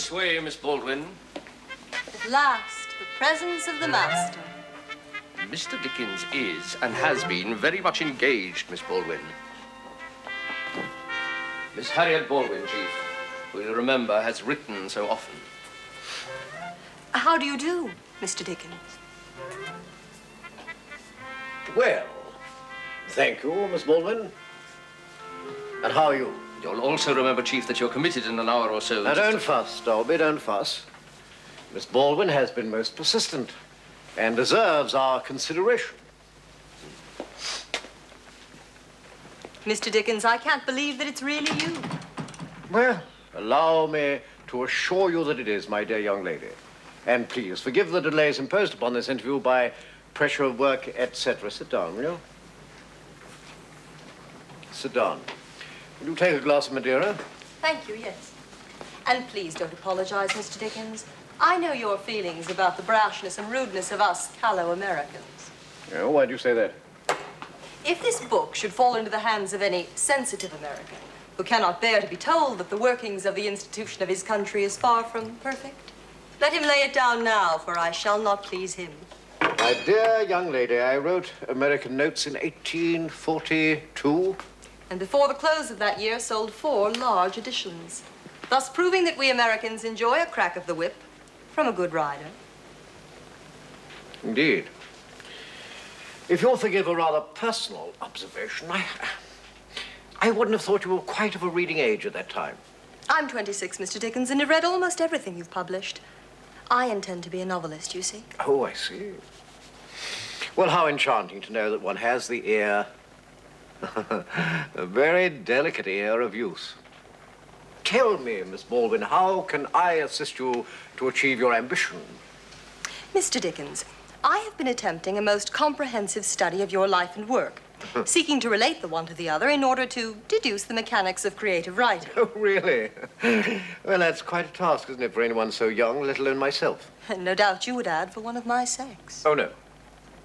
This way, Miss Baldwin. At last, the presence of the master. Mr. Dickens is, and has been, very much engaged, Miss Baldwin. Miss Harriet Baldwin, Chief, who you remember has written so often. How do you do, Mr. Dickens? Well, thank you, Miss Baldwin. And how are you? You'll also remember, Chief, that you're committed in an hour or so. Now, don't fuss, Dolby, don't fuss. Miss Baldwin has been most persistent and deserves our consideration. Mr. Dickens, I can't believe that it's really you. Well, allow me to assure you that it is, my dear young lady. And please, forgive the delays imposed upon this interview by pressure of work, etc. Sit down, will you? Sit down. Will you take a glass of Madeira? Thank you, yes. And please don't apologize, Mr. Dickens. I know your feelings about the brashness and rudeness of us callow Americans. Oh, why do you say that? If this book should fall into the hands of any sensitive American who cannot bear to be told that the workings of the institution of his country is far from perfect, let him lay it down now, for I shall not please him. My dear young lady, I wrote American Notes in 1842. And before the close of that year sold 4 large editions, thus proving that we Americans enjoy a crack of the whip from a good rider. Indeed. If you'll forgive a rather personal observation, I wouldn't have thought you were quite of a reading age at that time. I'm 26, Mr. Dickens, and have read almost everything you've published. I intend to be a novelist, you see. Oh, I see. Well, how enchanting to know that one has the ear, a very delicate ear of youth. Tell me, Miss Baldwin, how can I assist you to achieve your ambition? Mr. Dickens, I have been attempting a most comprehensive study of your life and work, seeking to relate the one to the other in order to deduce the mechanics of creative writing. Oh, really? Well, that's quite a task, isn't it, for anyone so young, let alone myself? And no doubt you would add for one of my sex. Oh, no.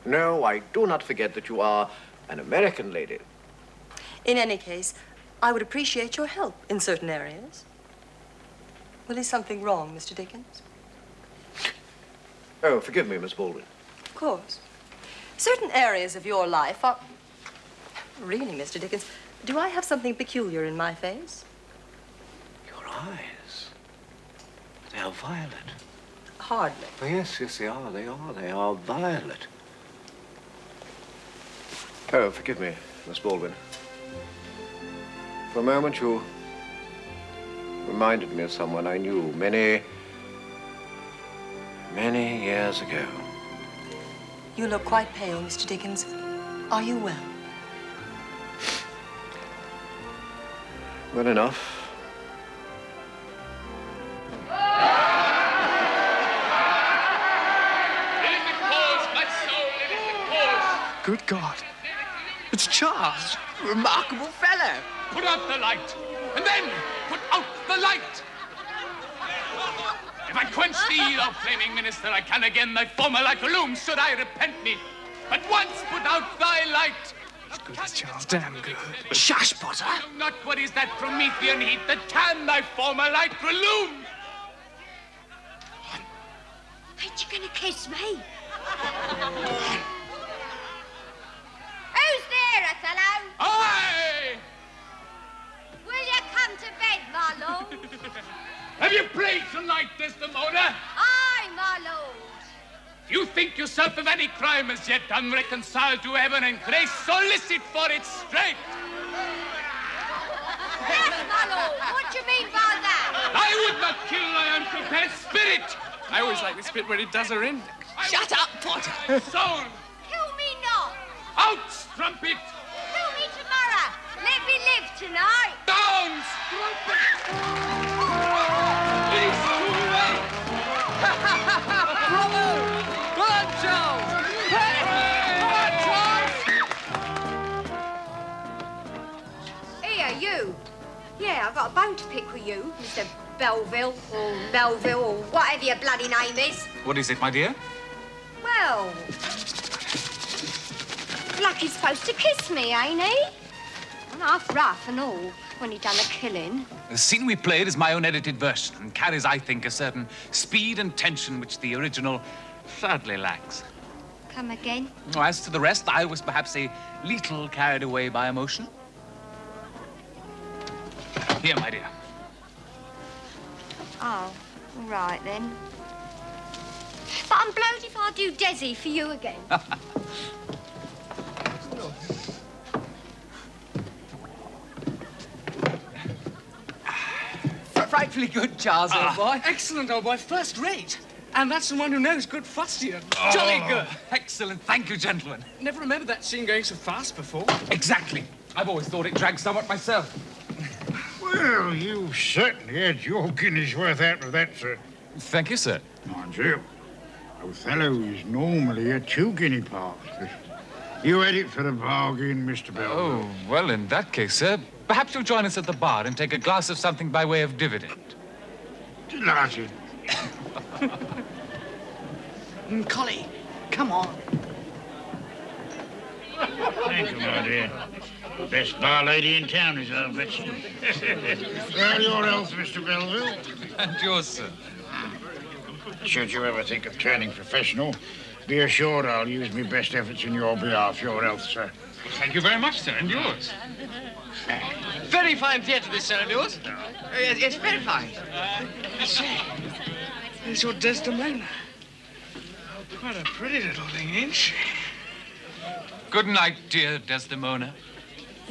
No, I do not forget that you are an American lady. In any case, I would appreciate your help in certain areas. Well, is something wrong, Mr. Dickens? Oh, forgive me, Miss Baldwin. Of course. Certain areas of your life are... Really, Mr. Dickens, do I have something peculiar in my face? Your eyes. They are violet. Hardly. Oh, yes, they are. They are violet. Oh, forgive me, Miss Baldwin. For a moment, you reminded me of someone I knew many years ago. You look quite pale, Mr. Dickens. Are you well? Well enough. Good God. It's Charles. Remarkable fellow. Put out the light, and then put out the light. If I quench thee, thou flaming minister, I can again thy former light illume, should I repent me. But once put out thy light. As good as Charles, damn good. Shush, Potter. I know not what is that Promethean heat that can thy former light relume. Ain't you gonna kiss me? Who's there, Othello? Aye! Will you come to bed, my lord? Have you prayed tonight, Desdemona? Aye, my lord. You think yourself of any crime as yet unreconciled to heaven and grace, solicit for it straight. Yes, my lord. What do you mean by that? I would not kill thy unprepared spirit. I always like this bit where it does her in. Shut up, Potter. Soul, Kill me not. out, strumpet. Kill me tomorrow. Let me live tonight. Down, strumpet. He's too late. Well done, Charles. Here, you. Yeah, I've got a bone to pick with you, Mr. Belleville, or Belleville, or whatever your bloody name is. What is it, my dear? Well, like he's supposed to kiss me, ain't he? I'm half rough and all. when he done a killing. The scene we played is my own edited version and carries, I think, a certain speed and tension which the original sadly lacks. Come again? As to the rest, I was perhaps a little carried away by emotion. Here, my dear. Oh, all right then. But I'm blowed if I do Desi for you again. Frightfully good, Charles, old boy. Excellent, old boy. First rate. And that's the one who knows good fustian. Jolly good. Excellent. Thank you, gentlemen. Never remembered that scene going so fast before. Exactly. I've always thought it dragged somewhat myself. Well, you've certainly had your guinea's worth out of that, sir. Thank you, sir. Mind you, Othello is normally a 2-guinea part. You had it for a bargain, Mr. Belville. Oh, well, in that case, sir, perhaps you'll join us at the bar and take a glass of something by way of dividend. Delighted. Collie, come on. Thank you, my dear. Best bar lady in town is our bet you. Well, your health, Mr. Belville. And yours, sir. Should you ever think of turning professional, be assured I'll use my best efforts in your behalf. Your health, sir. Thank you very much, sir, and yours. Very fine theatre, this, sir, of yours. It's very fine. I say, it's your Desdemona. Quite a pretty little thing, ain't she? Good night, dear Desdemona.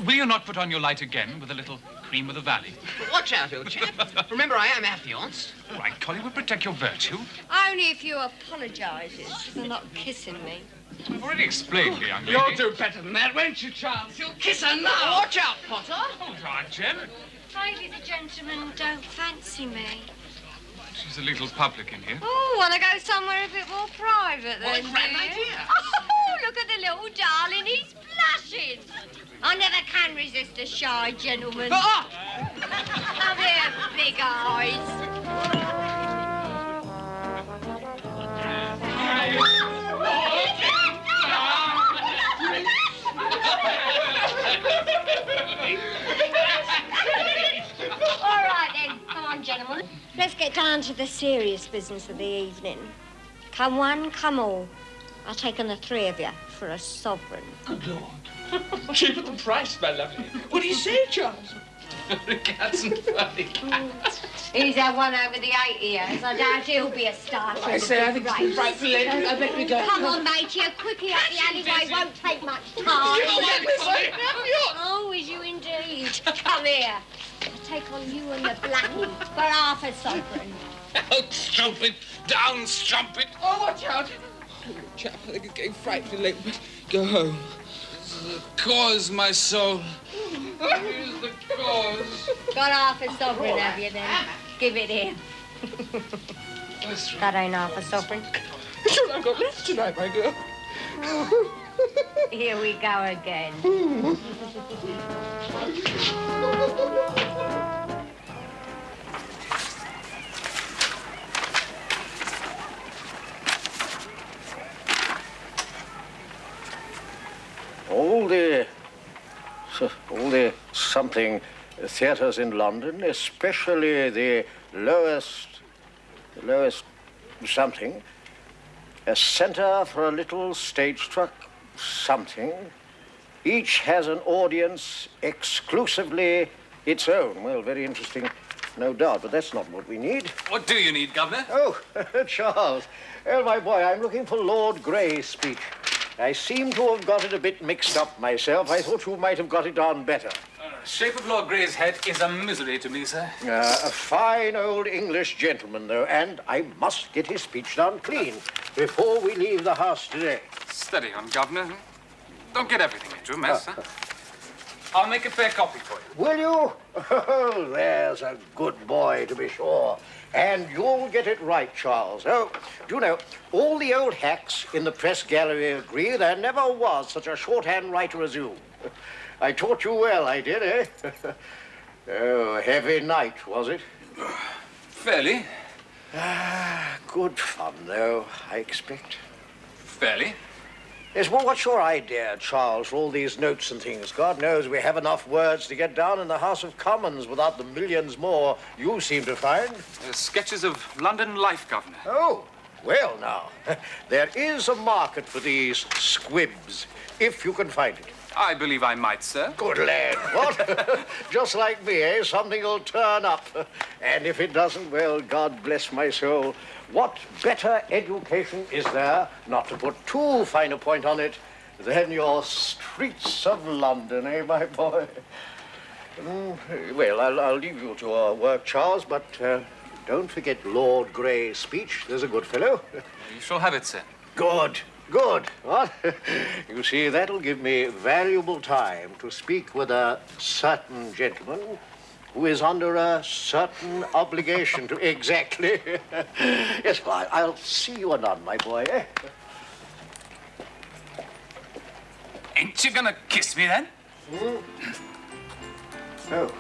Will you not put on your light again with a little cream of the valley? Watch out, old chap. Remember, I am affianced. All right, Collie, we'll protect your virtue. Only if you apologises for not kissing me. I've already explained, the young lady. You'll do better than that, won't you, Charles? You'll kiss her now. Watch out, Potter. Hold on, Jem. Maybe the gentlemen don't fancy me. She's a little public in here. Oh, want to go somewhere a bit more private then, What a grand do you? idea. Oh, look at the little darling. He's blushing. I never can resist a shy gentleman. Ah! Come here, big eyes. All right, then. Come on, gentlemen. Let's get down to the serious business of the evening. Come one, come all. I'll take on the 3 of you for a sovereign. Good Lord. Cheaper than price, my lovely. What do you say, Charles? Cats and funny. He's had one over the 8 years. I doubt he'll be a starter. I say, I think it's frightful lady. I bet we go. Come on, matey. Quickly up the alleyway. Won't take much time. Oh, is you indeed? Come here. I'll take on you and the blackie for half a sovereign. Out, strumpet. Down, strumpet. Oh, watch out. Poor chap, I think it's getting frightfully late. But go home. The cause, my soul. Here's the cause. Got half a sovereign, have you, then? Give it here. That ain't half a sovereign. It's all I've got left tonight, my girl. Here we go again. All the something theatres in London, especially the lowest something, a centre for a little stage-struck something, each has an audience exclusively its own. Well, very interesting, no doubt, but that's not what we need. What do you need, Governor? Oh, Charles. Oh, my boy, I'm looking for Lord Grey's speech. I seem to have got it a bit mixed up myself. I thought you might have got it on better. Shape of Lord Grey's head is a misery to me, sir. A fine old English gentleman, though, and I must get his speech done clean before we leave the house today. Steady on, Governor. Don't get everything into a mess, huh? I'll make a fair copy for you. Will you? Oh, there's a good boy, to be sure. And you'll get it right, Charles. Oh, do you know, all the old hacks in the press gallery agree there never was such a shorthand writer as you. I taught you well, I did, eh? Oh, a heavy night, was it? Fairly. Good fun, though, I expect. Fairly. Yes, well, what's your idea, Charles, for all these notes and things? God knows we have enough words to get down in the House of Commons without the millions more you seem to find. Sketches of London life, Governor. Oh, well, now, there is a market for these squibs, if you can find it. I believe I might, sir. Good lad. What? Just like me, eh? Something will turn up. And if it doesn't, well, God bless my soul. What better education is there, not to put too fine a point on it, than your streets of London, eh, my boy? Well, I'll leave you to work, Charles, but don't forget Lord Grey's speech. There's a good fellow. You shall have it, sir. Good. Good. What? You see, that'll give me valuable time to speak with a certain gentleman who is under a certain obligation to... Exactly. Yes, well, I'll see you anon, my boy, eh? Ain't you gonna kiss me, then? Oh.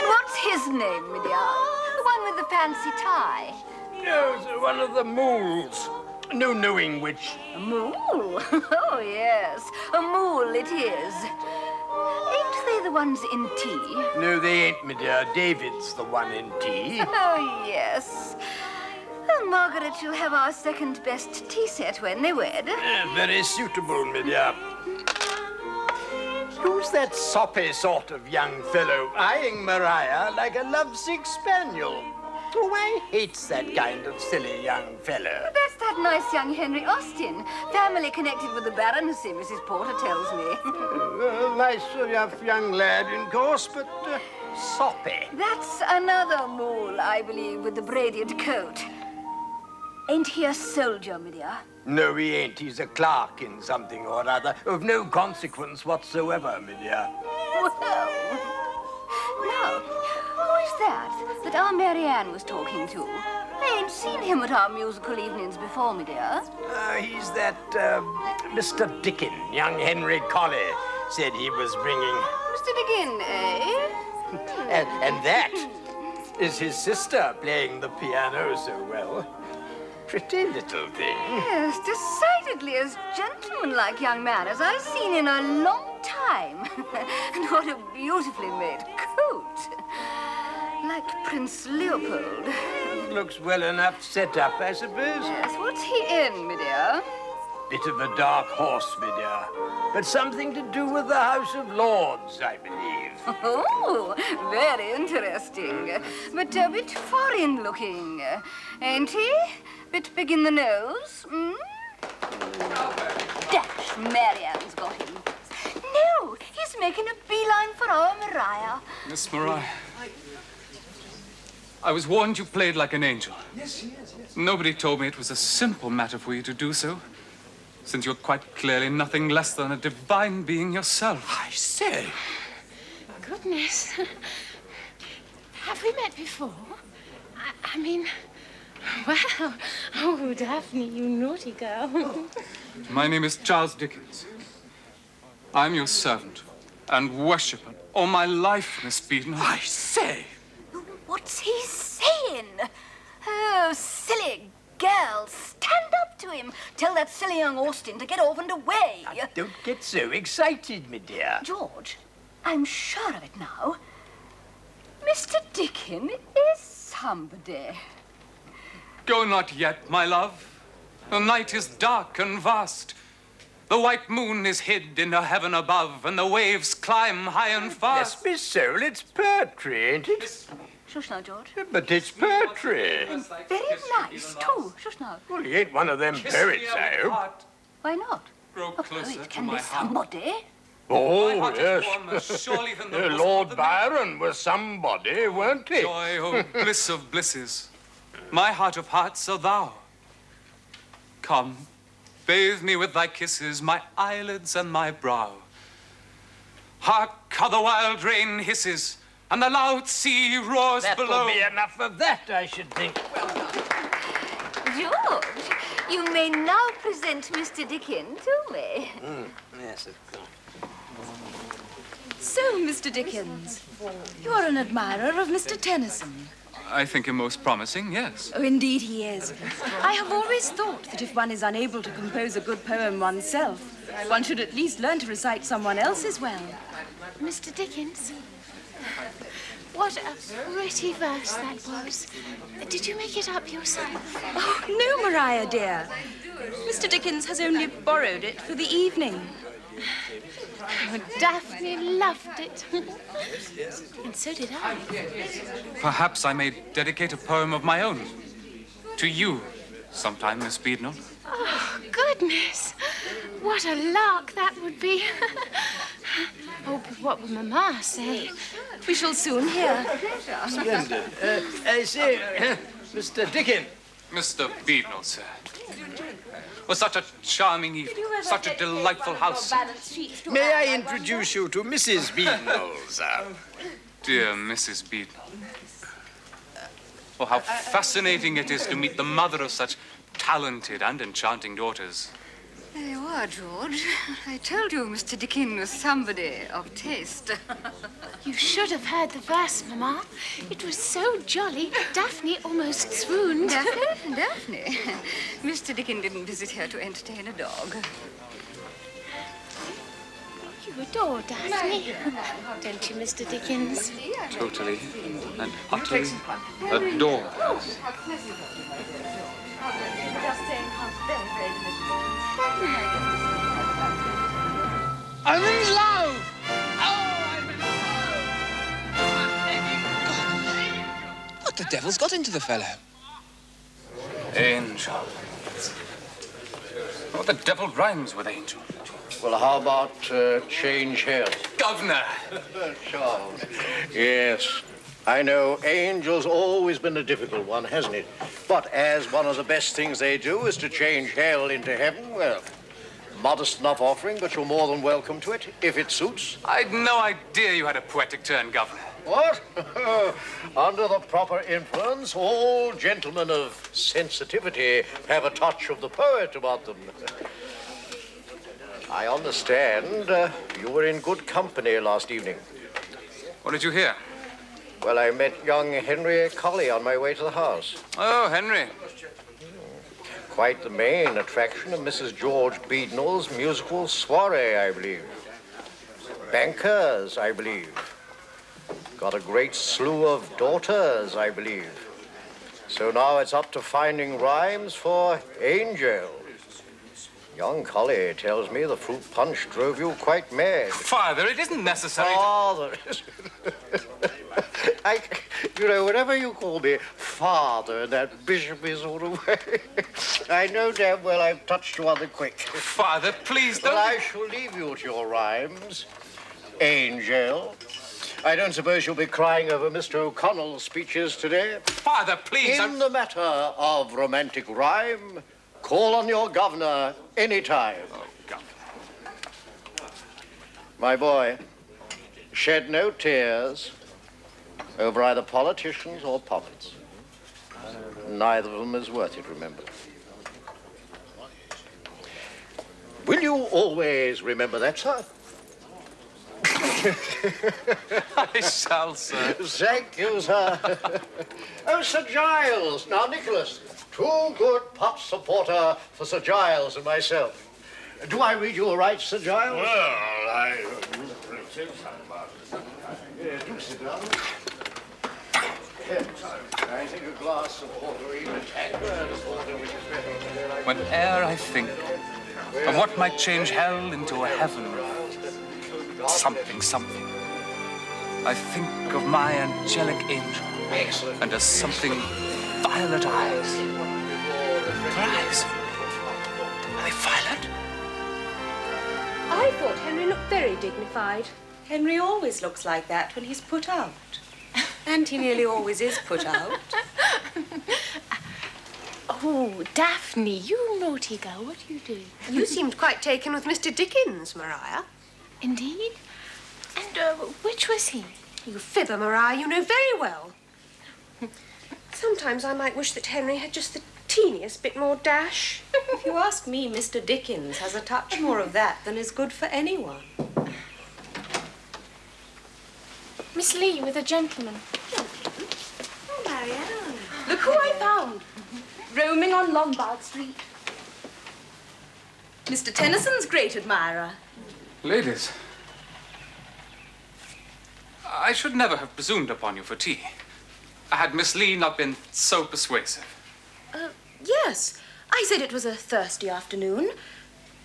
What's his name, my dear? The one with the fancy tie. No, it's one of the moles. No knowing which. A mole? Oh, yes. A mole it is. Ain't they the ones in tea? No, they ain't, my dear. David's the one in tea. Oh, yes. Well, Margaret, you'll have our second best tea set when they wed. Very suitable, my dear. Who's that soppy sort of young fellow eyeing Maria like a lovesick spaniel? Oh, I hates that kind of silly young fellow. That's that nice young Henry Austin. Family connected with the baronessy, Mrs. Porter tells me. Nice enough young lad, in course, but soppy. That's another mole, I believe, with the braided coat. Ain't he a soldier, my dear? No, he ain't. He's a clerk in something or other, of no consequence whatsoever, my dear. Well, now, who is that our Marianne was talking to? I ain't seen him at our musical evenings before, my dear. He's that, Mr. Dickens, young Henry Colley, said he was bringing. Mr. Dickens, eh? And that is his sister playing the piano so well. Pretty little thing. Yes, decidedly as gentlemanlike young man as I've seen in a long time. And what a beautifully made coat. Like Prince Leopold. Looks well enough set up, I suppose. Yes, what's he in, my dear? Bit of a dark horse, my dear. But something to do with the House of Lords, I believe. Oh, very interesting. But a bit foreign-looking, ain't he? Bit big in the nose, hmm? Dash, Marianne's got him. No, he's making a beeline for our Maria. Miss Maria, I was warned you played like an angel. Yes. Nobody told me it was a simple matter for you to do so, since you're quite clearly nothing less than a divine being yourself. I say. Goodness. Have we met before? I mean, well, oh, Daphne, you naughty girl. My name is Charles Dickens. I'm your servant and worshipper all my life, Miss Beaton. I say. What's he saying? Oh, silly girl, stand up to him. Tell that silly young Austin to get off and away. Don't get so excited, my dear. George, I'm sure of it now. Mr. Dickens is somebody. Go not yet, my love. The night is dark and vast. The white moon is hid in the heaven above, and the waves climb high and fast. Bless me soul, it's poetry, ain't it? Shush now, George. But it's poetry. Very nice, too. Shush now. Well, he ain't one of them poets, I hope. Why not? Grow Oh, closer it to can my be heart. somebody. Oh, My heart is yes. warmer, surely, than the bosom Lord of the Byron was somebody, weren't he? Joy, oh bliss of blisses. My heart of hearts are thou. Come, Bathe me with thy kisses, my eyelids and my brow. Hark, how the wild rain hisses, and the loud sea roars below. That'll be enough of that, I should think. George, you may now present Mr. Dickens to me. Yes, of course. So, Mr. Dickens, you are an admirer of Mr. Tennyson. I think him most promising, yes. Oh, indeed he is. I have always thought that if one is unable to compose a good poem oneself, one should at least learn to recite someone else's well. Mr. Dickens, what a pretty verse that was. Did you make it up yourself? Oh, no, Maria, dear. Mr. Dickens has only borrowed it for the evening. Oh, Daphne loved it. And so did I. Perhaps I may dedicate a poem of my own. To you, sometime, Miss Beadnell. Oh, goodness. What a lark that would be. Oh, but what would Mamma say? We shall soon hear. Splendid. I say, Mr. Dickens. Mr. Beadnell, sir. Was such a charming evening, such a delightful house. May I introduce you to Mrs. Beadnell, sir? Dear Mrs. Beadnell. Oh, how fascinating it is to meet the mother of such talented and enchanting daughters. There you are, George. I told you Mr. Dickens was somebody of taste. You should have heard the verse, Mamma. It was so jolly, Daphne almost swooned. Daphne? Daphne. Mr. Dickens didn't visit here to entertain a dog. You adore Daphne, don't you, Mr. Dickens? Totally and utterly adore. I'm in love! Oh, I'm in love! What the devil's got into the fellow? Angel. What the devil rhymes with angel? Well, how about change hair? Governor! Charles. Yes. I know angel's always been a difficult one, hasn't it? But as one of the best things they do is to change hell into heaven, well, modest enough offering, but you're more than welcome to it, if it suits. I'd no idea you had a poetic turn, Governor. What? Under the proper influence, all gentlemen of sensitivity have a touch of the poet about them. I understand you were in good company last evening. What did you hear? Well, I met young Henry Colley on my way to the house. Oh, Henry. Quite the main attraction of Mrs. George Beadnell's musical soiree, I believe. Bankers, I believe. Got a great slew of daughters, I believe. So now it's up to finding rhymes for Angel. Young Colley tells me the fruit punch drove you quite mad. Father, it isn't necessary. Father. You know, whenever you call me father in that bishopy sort of way, I know damn well I've touched you on the quick. Father, please don't. Well, I shall leave you to your rhymes, Angel. I don't suppose you'll be crying over Mr. O'Connell's speeches today? Father, please. In the matter of romantic rhyme, call on your governor anytime. Oh, Governor. My boy, shed no tears over either politicians or puppets. Neither of them is worth it, remember. Will you always remember that, sir? I shall, sir. Thank you, sir. Oh, Sir Giles. Now, Nicholas, too good pop supporter for Sir Giles and myself. Do I read you all right, Sir Giles? Well, I... Do sit down. I think a glass of water or even a tankard of water which is better. Whene'er I think of what might change hell into a heaven of something, I think of my angelic angel. Excellent. And as something violet eyes. Her eyes. Are they violet? I thought Henry looked very dignified. Henry always looks like that when he's put out. And he nearly always is put out. Oh, Daphne, you naughty girl, what do you do? You seemed quite taken with Mr. Dickens, Maria. Indeed? And which was he? You fibber, Maria, you know very well. Sometimes I might wish that Henry had just the teeniest bit more dash. If you ask me, Mr. Dickens has a touch more of that than is good for anyone. Miss Lee with a gentleman. Oh, Marianne. Look who I found, roaming on Lombard Street. Mr. Tennyson's great admirer. Ladies, I should never have presumed upon you for tea. Had Miss Lee not been so persuasive. Yes, I said it was a thirsty afternoon,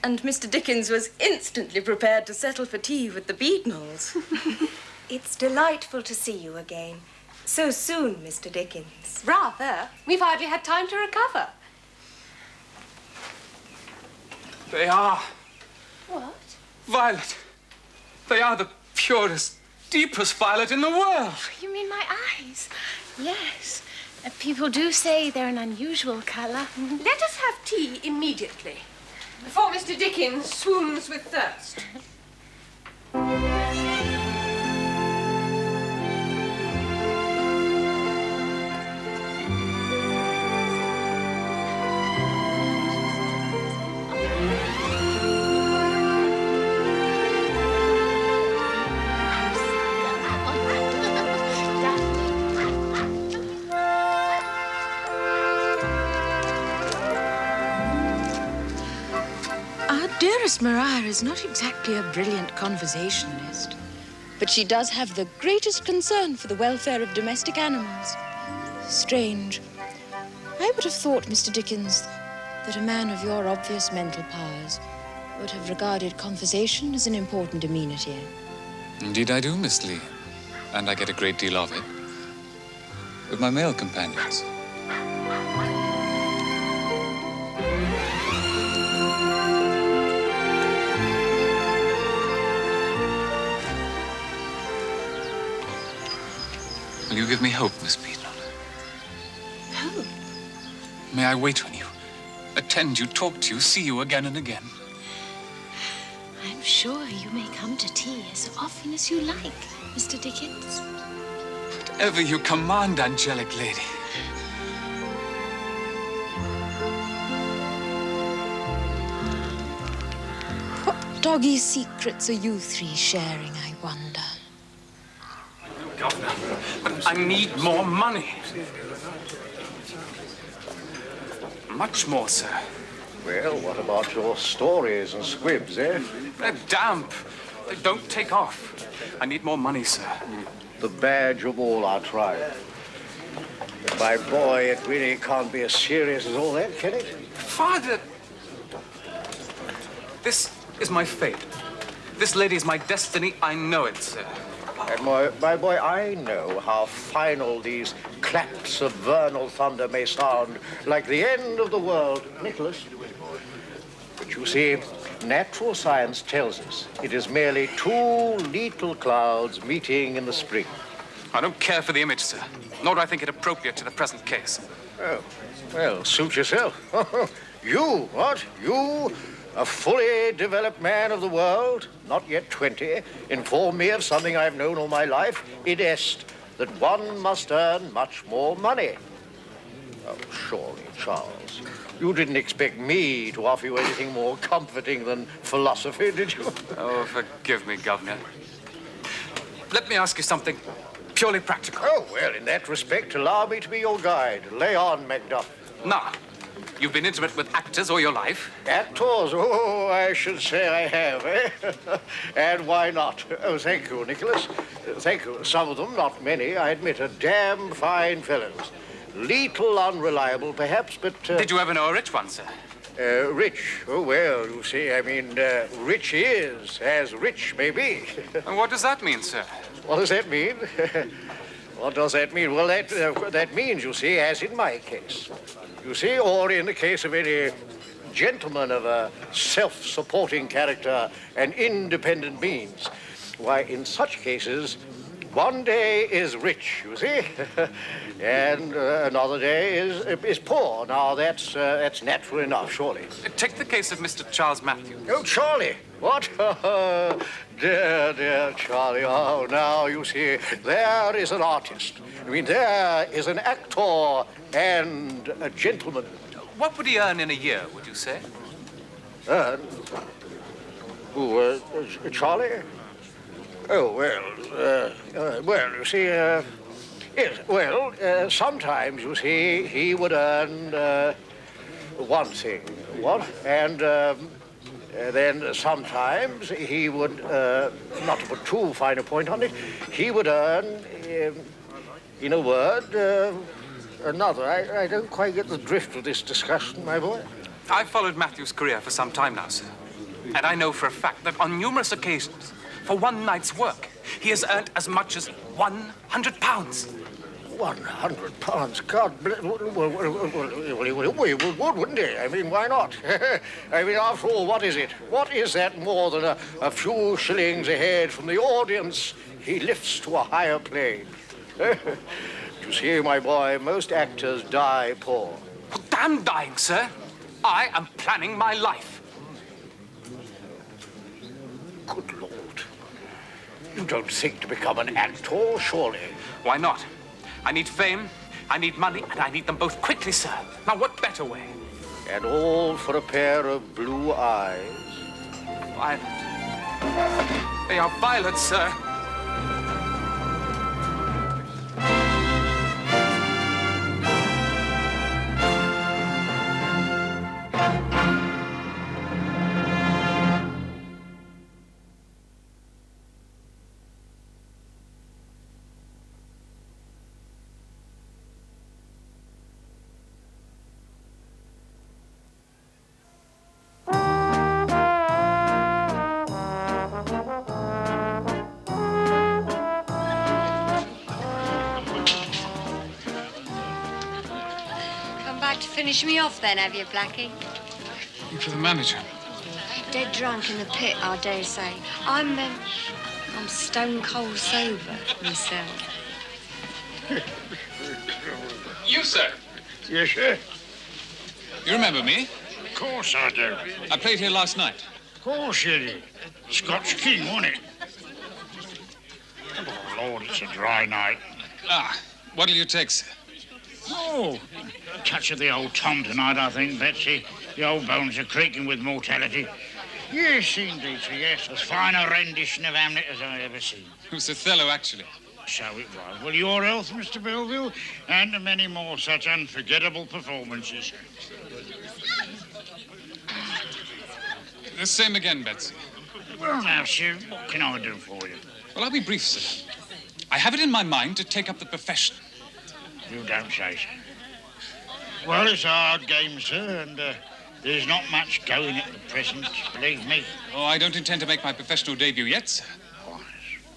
and Mr. Dickens was instantly prepared to settle for tea with the Beadnells. It's delightful to see you again. So soon, Mr. Dickens. Rather. We've hardly had time to recover. They are. What? Violet. They are the purest, deepest violet in the world. You mean my eyes? Yes. People do say they're an unusual colour. Let us have tea immediately, before Mr. Dickens swoons with thirst. Dearest Maria is not exactly a brilliant conversationalist, but she does have the greatest concern for the welfare of domestic animals. Strange. I would have thought, Mr. Dickens, that a man of your obvious mental powers would have regarded conversation as an important amenity. Indeed I do, Miss Lee. And I get a great deal of it. With my male companions. Will you give me hope, Miss Beadnell? Hope? May I wait on you, attend you, talk to you, see you again and again? I'm sure you may come to tea as often as you like, Mr. Dickens. Whatever you command, angelic lady. What doggy secrets are you three sharing, I wonder? Governor, but I need more money. Much more, sir. Well, what about your stories and squibs, eh? They're damp. They don't take off. I need more money, sir. The badge of all our tribe. But my boy, it really can't be as serious as all that, can it? Father! This is my fate. This lady is my destiny. I know it, sir. And my boy, I know how final these claps of vernal thunder may sound, like the end of the world, Nicholas. But you see, natural science tells us it is merely two little clouds meeting in the spring. I don't care for the image, sir, nor do I think it appropriate to the present case. Oh, well, suit yourself. You, what? You, a fully developed man of the world, not yet 20, inform me of something I've known all my life, id est, that one must earn much more money. Oh, surely, Charles, you didn't expect me to offer you anything more comforting than philosophy, did you? Oh, forgive me, Governor. Let me ask you something purely practical. Oh, well, in that respect, allow me to be your guide. Lay on, Macduff. Now, you've been intimate with actors all your life. Actors? Oh, I should say I have, eh? And why not? Oh, thank you, Nicholas. Thank you. Some of them, not many, I admit, are damn fine fellows. Little unreliable, perhaps, but... Did you ever know a rich one, sir? Rich? Oh, well, you see, I mean, rich he is, as rich may be. And what does that mean, sir? What does that mean? What does that mean? Well, that means, you see, as in my case. You see, or in the case of any gentleman of a self-supporting character and independent means. Why, in such cases, one day is rich, you see, and another day is poor. Now, that's natural enough, surely. Take the case of Mr. Charles Matthews. Oh, Charlie. What? Dear Charlie. Oh, now, you see, there is an artist. I mean, there is an actor and a gentleman. What would he earn in a year, would you say? Who, Charlie? Oh, well, you see, yes, well, sometimes, you see, he would earn one thing. What? And then sometimes he would, not to put too fine a point on it, he would earn, in a word, another. I don't quite get the drift of this discussion, my boy. I've followed Matthew's career for some time now, sir. And I know for a fact that on numerous occasions, for one night's work, he has earned as much as £100. £100? God bless. Well, he would, wouldn't he? I mean, why not? I mean, after all, what is it? What is that more than a few shillings ahead from the audience he lifts to a higher plane? You see, my boy, most actors die poor. Oh, damn dying, sir. I am planning my life. Good Lord. You don't think to become an actor, surely? Why not? I need fame, I need money, and I need them both quickly, sir. Now, what better way? And all for a pair of blue eyes. Violet. They are violet, sir. Finish me off then, have you, Blackie? Look for the manager. Dead drunk in the pit, I dare say. I'm stone cold sober myself. You, sir? Yes, sir. You remember me? Of course I do. I played here last night. Of course you did. Scotch King, wasn't it? Oh, Lord, it's a dry night. Ah, what'll you take, sir? Oh, a touch of the old Tom tonight, I think, Betsy. The old bones are creaking with mortality. Yes, indeed, sir, yes. As fine a rendition of Hamlet as I ever seen. Who's Othello, actually? So it was. Well, your health, Mr. Belleville, and to many more such unforgettable performances. The same again, Betsy. Well, now, sir, what can I do for you? Well, I'll be brief, sir. I have it in my mind to take up the profession. You don't say so. Well, it's a hard game, sir, and there's not much going at the present, believe me. Oh, I don't intend to make my professional debut yet, sir. Wise.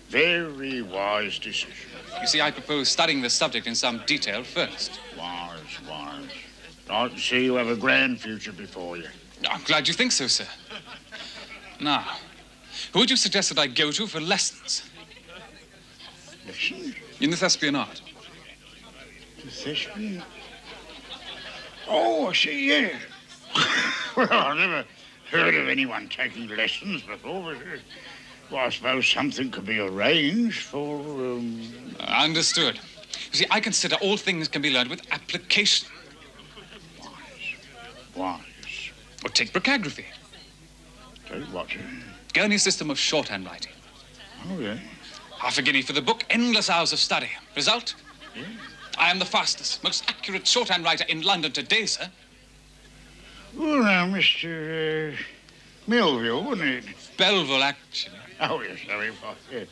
Very wise decision. You see, I propose studying the subject in some detail first. Wise. I can see you have a grand future before you. I'm glad you think so, sir. Now, who would you suggest that I go to for lessons? Lessons? In the thespian art. The thespian? Oh, I see, yes. Well, I've never heard of anyone taking lessons before, but well, I suppose something could be arranged for, Understood. You see, I consider all things can be learned with application. Wise. Or take brickagraphy. Take what? Gurney's system of shorthand writing. Oh, yeah. Half a guinea for the book, endless hours of study. Result? Yeah. I am the fastest, most accurate shorthand writer in London today, sir. Well, now, Mr. Millville, wasn't it? Belleville, actually. Oh, yes, sorry, boss, yes.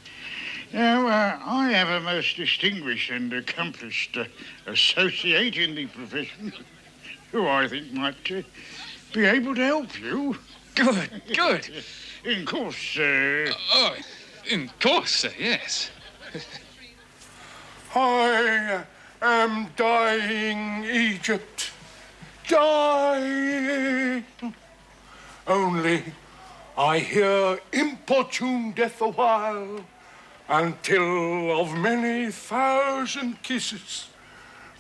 Now, I have a most distinguished and accomplished associate in the profession who I think might be able to help you. Good. In course, in course, sir, yes. I am dying, Egypt, dying. Only I hear importune death awhile, until of many thousand kisses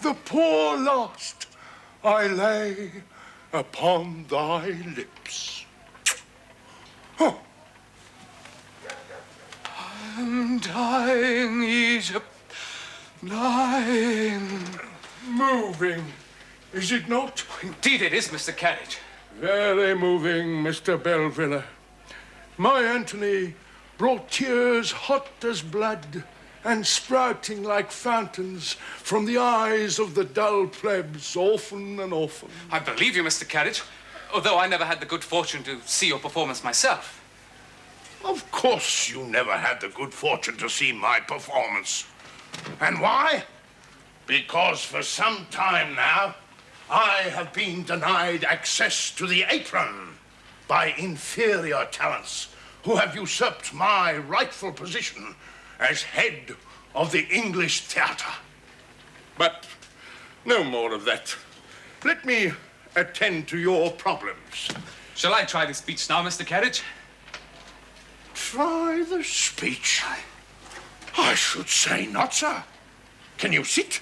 the poor last I lay upon thy lips. Oh. I'm dying, Egypt, dying. Moving, is it not? Indeed it is, Mr. Carriage. Very moving, Mr. Belviller. My Antony brought tears hot as blood and sprouting like fountains from the eyes of the dull plebs often and often. I believe you, Mr. Carriage, although I never had the good fortune to see your performance myself. Of course you never had the good fortune to see my performance. And why? Because for some time now, I have been denied access to the apron by inferior talents who have usurped my rightful position as head of the English theatre. But no more of that. Let me attend to your problems. Shall I try the speech now, Mr. Carriage? Try the speech? I should say not, sir. Can you sit?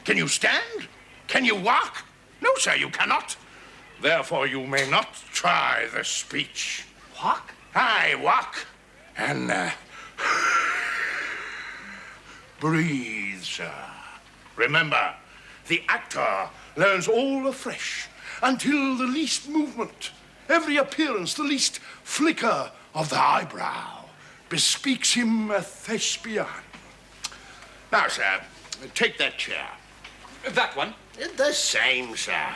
Can you stand? Can you walk? No, sir, you cannot. Therefore, you may not try the speech. Walk? Aye, walk. And, breathe, sir. Remember, the actor learns all afresh until the least movement, every appearance, the least flicker of the eyebrow bespeaks him a thespian. Now, sir, take that chair. That one? The same, sir.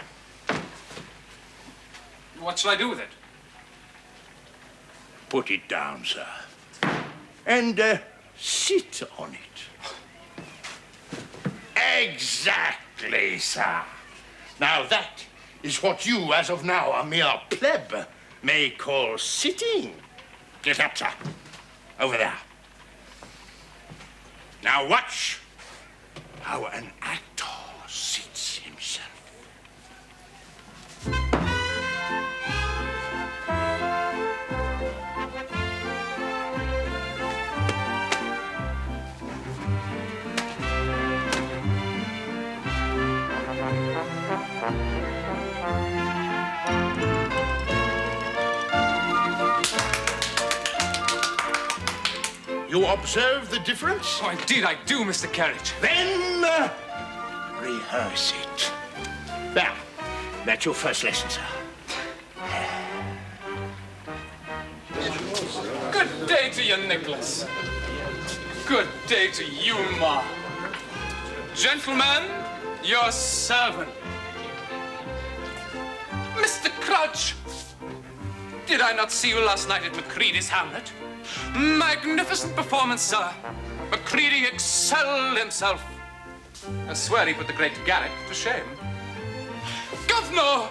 What shall I do with it? Put it down, sir. And sit on it. Exactly, sir. Now that is what you, as of now, a mere pleb, may call sitting. Get up, sir. Over there. Now watch how an actor seats himself. You observe the difference? Oh, indeed I do, Mr. Carriage. Then rehearse it. There. That's your first lesson, sir. Good day to you, Nicholas. Good day to you, Ma. Gentlemen, your servant. Mr. Crouch, did I not see you last night at Macready's Hamlet? Magnificent performance, sir. Macready excelled himself. I swear he put the great Garrick to shame. Governor!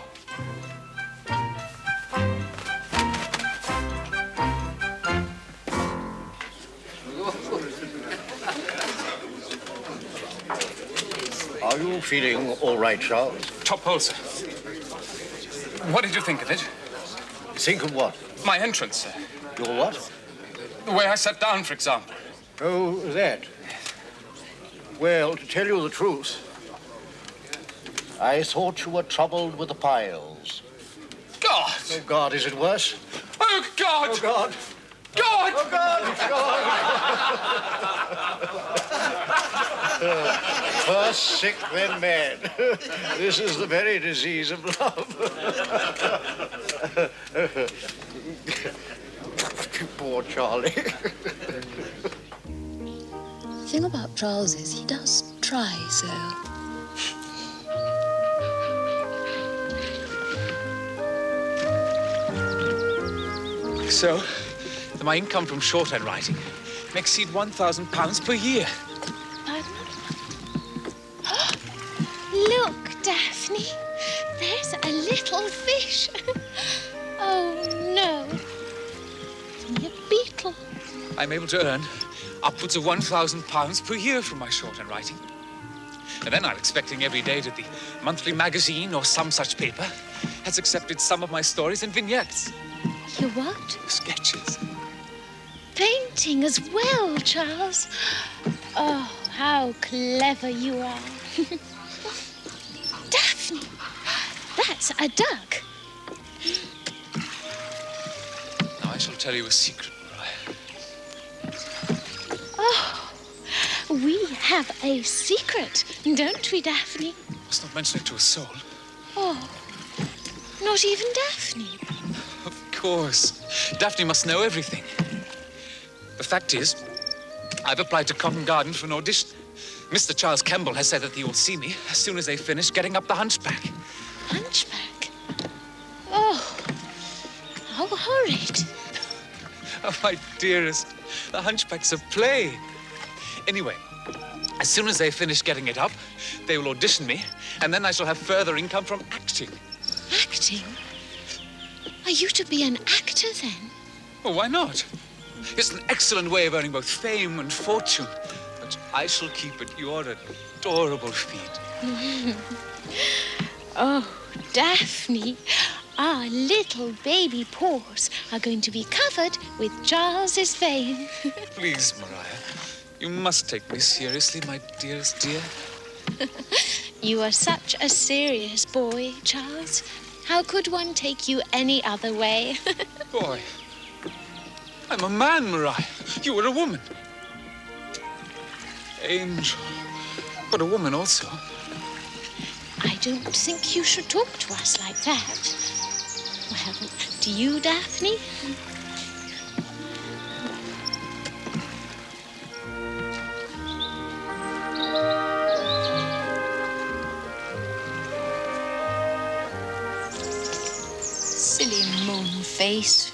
Are you feeling all right, Charles? Top hole, sir. What did you think of it? Think of what? My entrance, sir. Your what? The way I sat down, for example. Oh, that. Well, to tell you the truth, I thought you were troubled with the piles. God! Oh, God, is it worse? Oh, God! Oh, God! God! Oh, God! God! First sick, then mad. This is the very disease of love. Poor Charlie. The thing about Charles is he does try so. So, my income from shorthand writing may exceed £1,000 per year. Pardon? Look, Daphne. There's a little fish. Oh, no. It's only a beetle. I'm able to earn upwards of £1,000 per year from my shorthand writing. And then I'm expecting every day that the monthly magazine or some such paper has accepted some of my stories and vignettes. You what? Sketches. Painting as well, Charles. Oh, how clever you are. that's a duck. Now I shall tell you a secret, Mariah. Oh, we have a secret, don't we, Daphne? Must not mention it to a soul. Oh, not even Daphne. Of course. Daphne must know everything. The fact is, I've applied to Covent Garden for an audition. Mr. Charles Kemble has said that he will see me as soon as they finish getting up the Hunchback. Hunchback? Oh, how horrid. Oh, my dearest, the Hunchback's a play. Anyway, as soon as they finish getting it up, they will audition me, and then I shall have further income from acting. Acting? Are you to be an actor, then? Well, why not? It's an excellent way of earning both fame and fortune, which I shall keep at your adorable feet. Oh, Daphne, our little baby paws are going to be covered with Charles's fame. Please, Mariah, you must take me seriously, my dearest dear. You are such a serious boy, Charles. How could one take you any other way? Boy, I'm a man, Mariah. You are a woman. Angel, but a woman also. I don't think you should talk to us like that. Well, do you, Daphne? Silly moon face.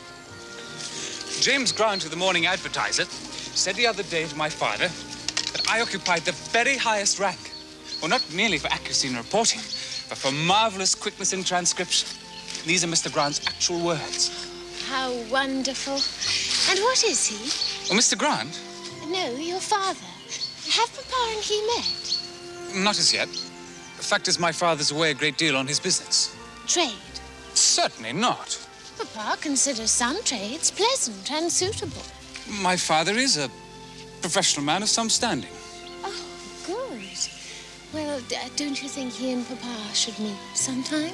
James Grant of the Morning Advertiser said the other day to my father that I occupied the very highest rank. Well, not merely for accuracy in reporting, but for marvelous quickness in transcription. These are Mr. Grant's actual words. How wonderful. And what is he? Well, Mr. Grant? No, your father. Have Papa and he met? Not as yet. The fact is, my father's away a great deal on his business. Trade? Certainly not. Papa considers some trades pleasant and suitable. My father is a professional man of some standing. Oh, good. Well, don't you think he and Papa should meet sometime?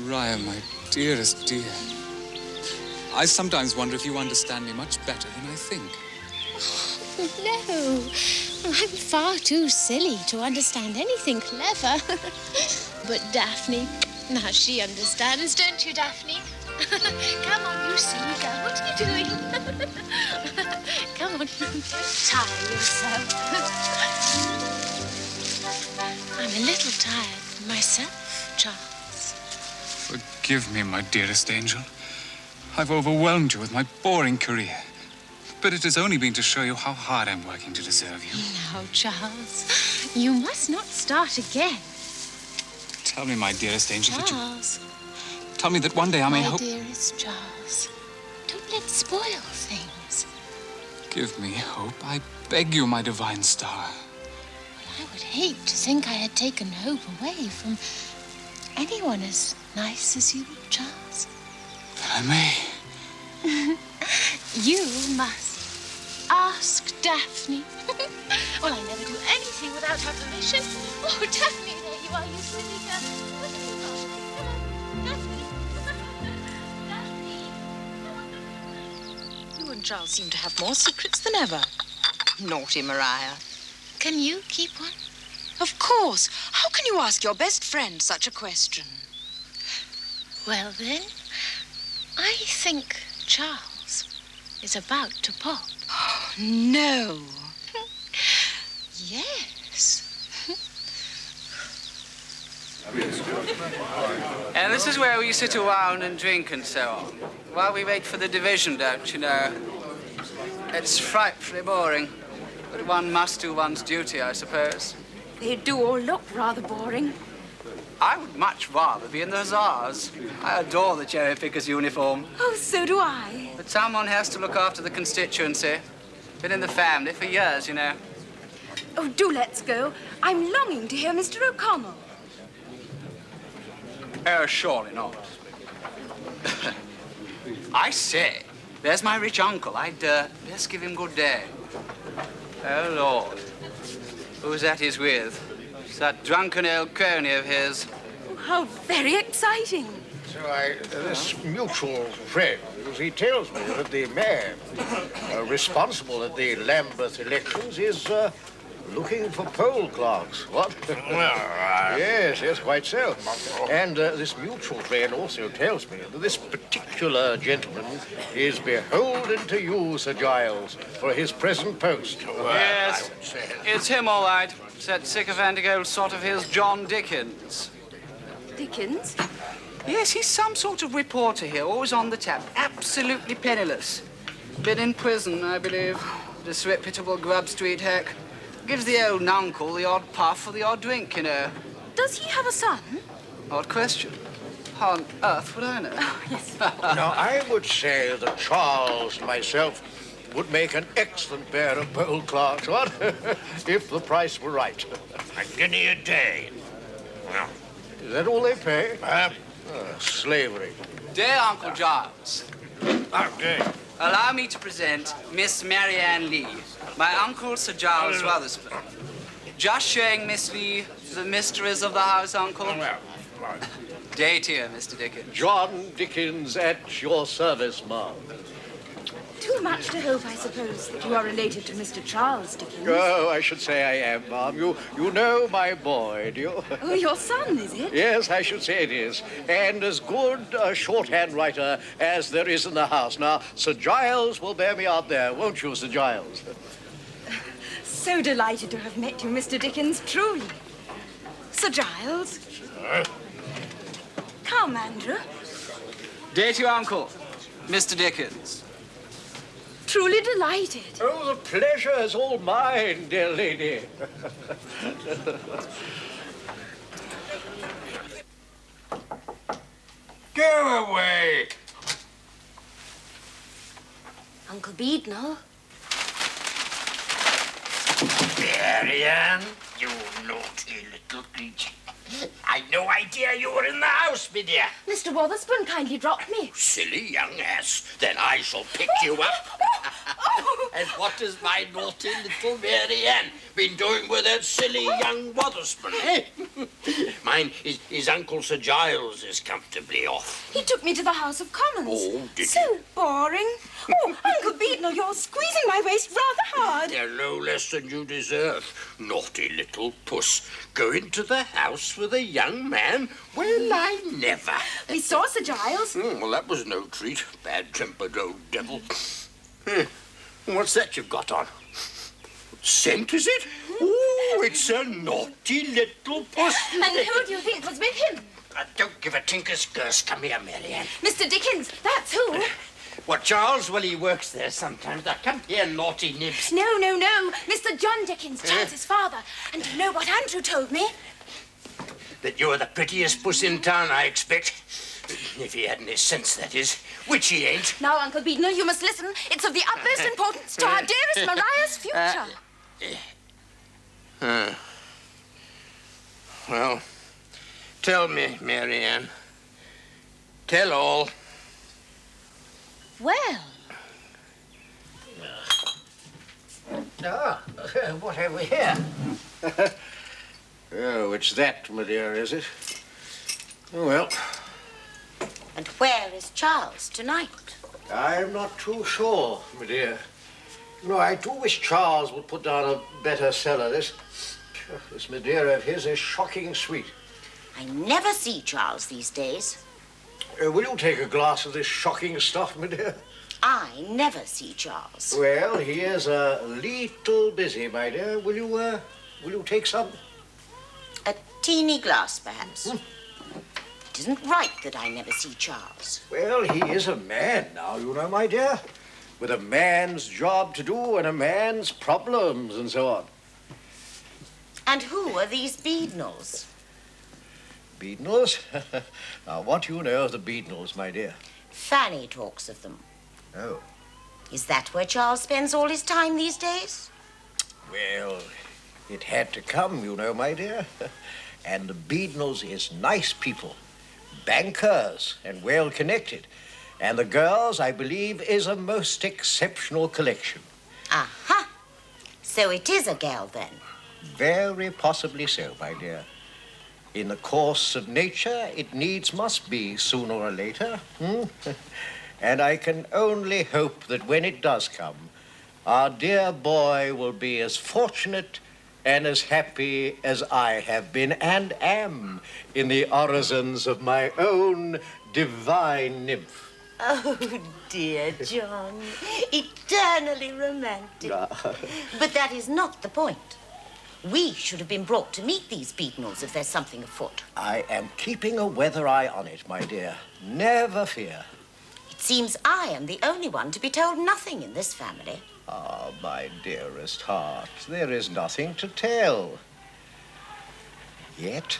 Mariah, my dearest dear. I sometimes wonder if you understand me much better than I think. No, I'm far too silly to understand anything clever. But Daphne, now she understands, don't you, Daphne? Come on, you silly girl, what are you doing? Come on, don't tire yourself. I'm a little tired myself, Charles. Forgive me, my dearest angel. I've overwhelmed you with my boring career. But it has only been to show you how hard I'm working to deserve you. Now, Charles, you must not start again. Tell me, my dearest angel, Charles. Tell me that one day I may My hope... dearest Charles, don't let's spoil things. Give me hope. I beg you, my divine star. I would hate to think I had taken hope away from anyone as nice as you, Charles. That I may. You must ask Daphne. Well, I never do anything without her permission. Oh, Daphne, there you are, you silly girl. What have you got? Come on, Daphne. You and Charles seem to have more secrets than ever. Naughty Mariah. Can you keep one? Of course. How can you ask your best friend such a question? Well, then, I think Charles is about to pop. Oh, no. Yes. And this is where we sit around and drink and so on, while we wait for the division, don't you know? It's frightfully boring, but one must do one's duty, I suppose. They do all look rather boring. I would much rather be in the Hussars. I adore the cherry picker's uniform. Oh, so do I. But someone has to look after the constituency. Been in the family for years, you know. Oh, do let's go. I'm longing to hear Mr. O'Connell. Oh, surely not. I say, there's my rich uncle. I'd best give him good day. Oh, Lord. Who's that he's with? It's that drunken old crony of his. Oh, how very exciting. So this mutual friend, he tells me that the man responsible at the Lambeth elections is looking for poll clerks. What? Yes, quite so. And this mutual friend also tells me that this particular gentleman is beholden to you, Sir Giles, for his present post. Yes, it's him, all right. It's that sycophantic old sort of his, John Dickens. Dickens? Yes, he's some sort of reporter here, always on the tap, absolutely penniless. Been in prison, I believe. Disreputable Grub Street hack. Gives the old nuncle the odd puff for the odd drink, you know. Does he have a son? Odd question. How on earth would I know? Oh, yes. Now, I would say that Charles and myself would make an excellent pair of poll clerks, what? If the price were right. A guinea a day. Well, is that all they pay? Slavery. Dear Uncle Giles. Okay. Allow me to present Miss Marianne Lee, my uncle Sir Giles Witherspoon. Just showing Miss Lee the mysteries of the house, Uncle. Day to you, Mr. Dickens. John Dickens at your service, ma'am. Too much to hope, I suppose, that you are related to Mr. Charles Dickens. Oh, I should say I am, ma'am. You know my boy, do you? Oh, your son, is it? Yes, I should say it is. And as good a shorthand writer as there is in the house. Now, Sir Giles will bear me out there, won't you, Sir Giles? So delighted to have met you, Mr. Dickens, truly. Sir Giles. Sir? Come, Andrew. Day to you, Uncle, Mr. Dickens. Truly delighted. Oh, the pleasure is all mine, dear lady. Go away. Uncle Beadnell? Marianne, you naughty little creature. I'd no idea you were in the house, my dear. Mr. Witherspoon kindly dropped me. Silly young ass. Then I shall pick you up. And what has my naughty little Marianne been doing with that silly young Witherspoon, eh? Mine is Uncle Sir Giles is comfortably off. He took me to the House of Commons. Oh, did So boring. Oh, Uncle Beadnell, you're squeezing my waist rather hard. They're no less than you deserve. Naughty little puss. Go into the house with a young man? Well, I never. We saw Sir Giles. Well, that was no treat. Bad-tempered old devil. What's that you've got on? Scent, is it? Oh, it's a naughty little puss. And who do you think was with him? Don't give a tinker's curse. Come here, Marianne. Mr. Dickens, that's who. What, Charles? Well, he works there sometimes. Now, come here, naughty nibs. No. Mr. John Dickens, Charles's father. And do you know what Andrew told me? That you're the prettiest puss in town, I expect. If he had any sense, that is. Which he ain't. Now, Uncle Beadnell, you must listen. It's of the utmost importance to our dearest Mariah's future. Well, tell me, Marianne. Tell all. Well. What have we here? Oh, it's that, my dear, is it? Oh, well. And where is Charles tonight? I'm not too sure, my dear. You know, I do wish Charles would put down a better cellar. This Madeira of his is shocking sweet. I never see Charles these days. Will you take a glass of this shocking stuff, my dear? I never see Charles. Well, he is a little busy, my dear. Will you take some? A teeny glass, perhaps. It isn't right that I never see Charles. Well, he is a man now, you know, my dear. With a man's job to do and a man's problems and so on. And who are these Beadnells? Beadnells? Now, what do you know of the Beadnells, my dear? Fanny talks of them. Oh. Is that where Charles spends all his time these days? Well, it had to come, you know, my dear. And the Beadnells is nice people, bankers and well-connected. And the girls, I believe, is a most exceptional collection. Aha. So it is a girl, then? Very possibly so, my dear. In the course of nature, it needs must be sooner or later. And I can only hope that when it does come, our dear boy will be as fortunate and as happy as I have been and am in the orisons of my own divine nymph. Oh, dear John. Eternally romantic. But that is not the point. We should have been brought to meet these Beatonals if there's something afoot. I am keeping a weather eye on it, my dear. Never fear. It seems I am the only one to be told nothing in this family. Ah, my dearest heart, there is nothing to tell. Yet.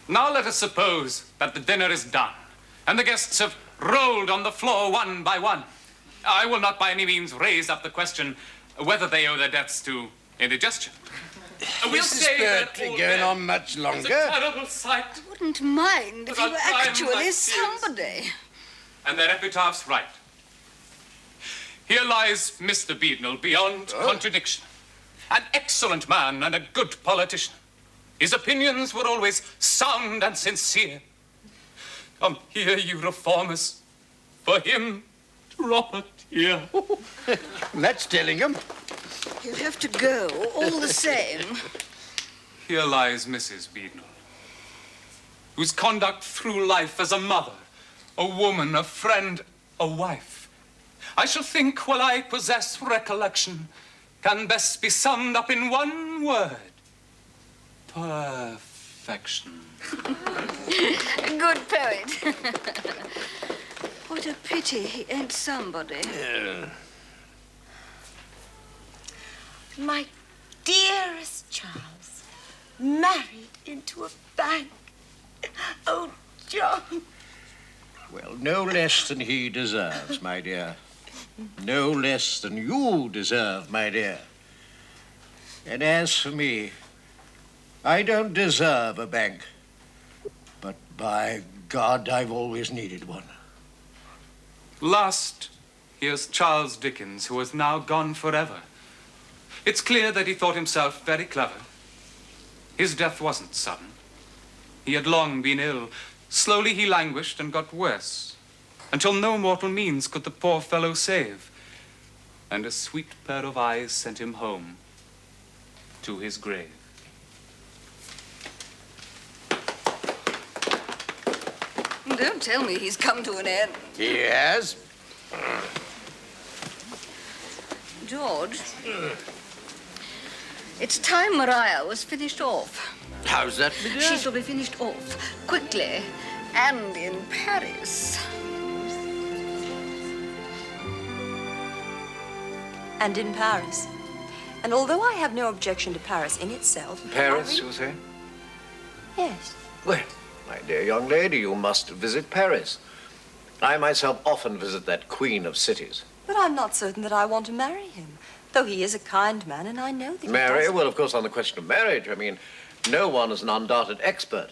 Now let us suppose that the dinner is done, and the guests have rolled on the floor one by one. I will not by any means raise up the question whether they owe their deaths to indigestion. We'll say that all going on much longer? It's a terrible sight. I wouldn't mind if But you were I'll try actually my somebody. And their epitaphs right. Here lies Mr. Beadnell beyond contradiction. An excellent man and a good politician. His opinions were always sound and sincere. Come here, you reformers. For him, drop a tear. That's telling him. He'll have to go, all the same. Here lies Mrs. Beadnell, whose conduct through life as a mother, a woman, a friend, a wife, I shall think, while I possess recollection, can best be summed up in one word. Perfection. Good poet. What a pity he ain't somebody. My dearest Charles, married into a bank. Oh, John. Well, no less than he deserves, my dear. No less than you deserve, my dear. And as for me, I don't deserve a bank. But by God, I've always needed one. Last, here's Charles Dickens, who has now gone forever. It's clear that he thought himself very clever. His death wasn't sudden. He had long been ill. Slowly he languished and got worse, until no mortal means could the poor fellow save. And a sweet pair of eyes sent him home to his grave. Don't tell me he's come to an end. He has. George, it's time Maria was finished off. How's that, my dear? She shall be finished off quickly and in Paris. And in Paris. And although I have no objection to Paris in itself... Paris, you say? Yes. Well, my dear young lady, you must visit Paris. I myself often visit that queen of cities. But I'm not certain that I want to marry him, though he is a kind man, and I know that he Marry? does... Well, of course, on the question of marriage, I mean, no one is an undoubted expert.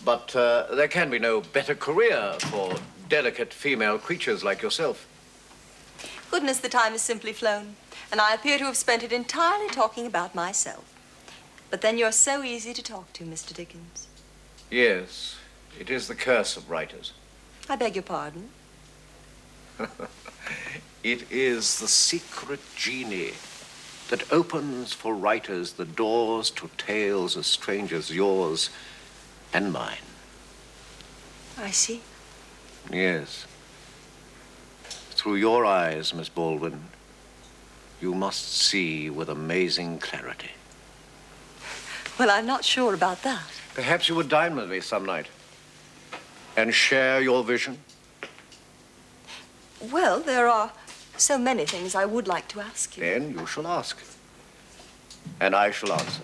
But there can be no better career for delicate female creatures like yourself. Goodness, the time has simply flown, and I appear to have spent it entirely talking about myself. But then you're so easy to talk to, Mr. Dickens. Yes, it is the curse of writers. I beg your pardon? It is the secret genie that opens for writers the doors to tales as strange as yours and mine. I see. Yes. Through your eyes, Miss Baldwin, you must see with amazing clarity. Well, I'm not sure about that. Perhaps you would dine with me some night and share your vision? Well, there are so many things I would like to ask you. Then you shall ask, and I shall answer.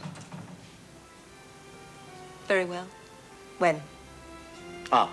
Very well. When? Ah,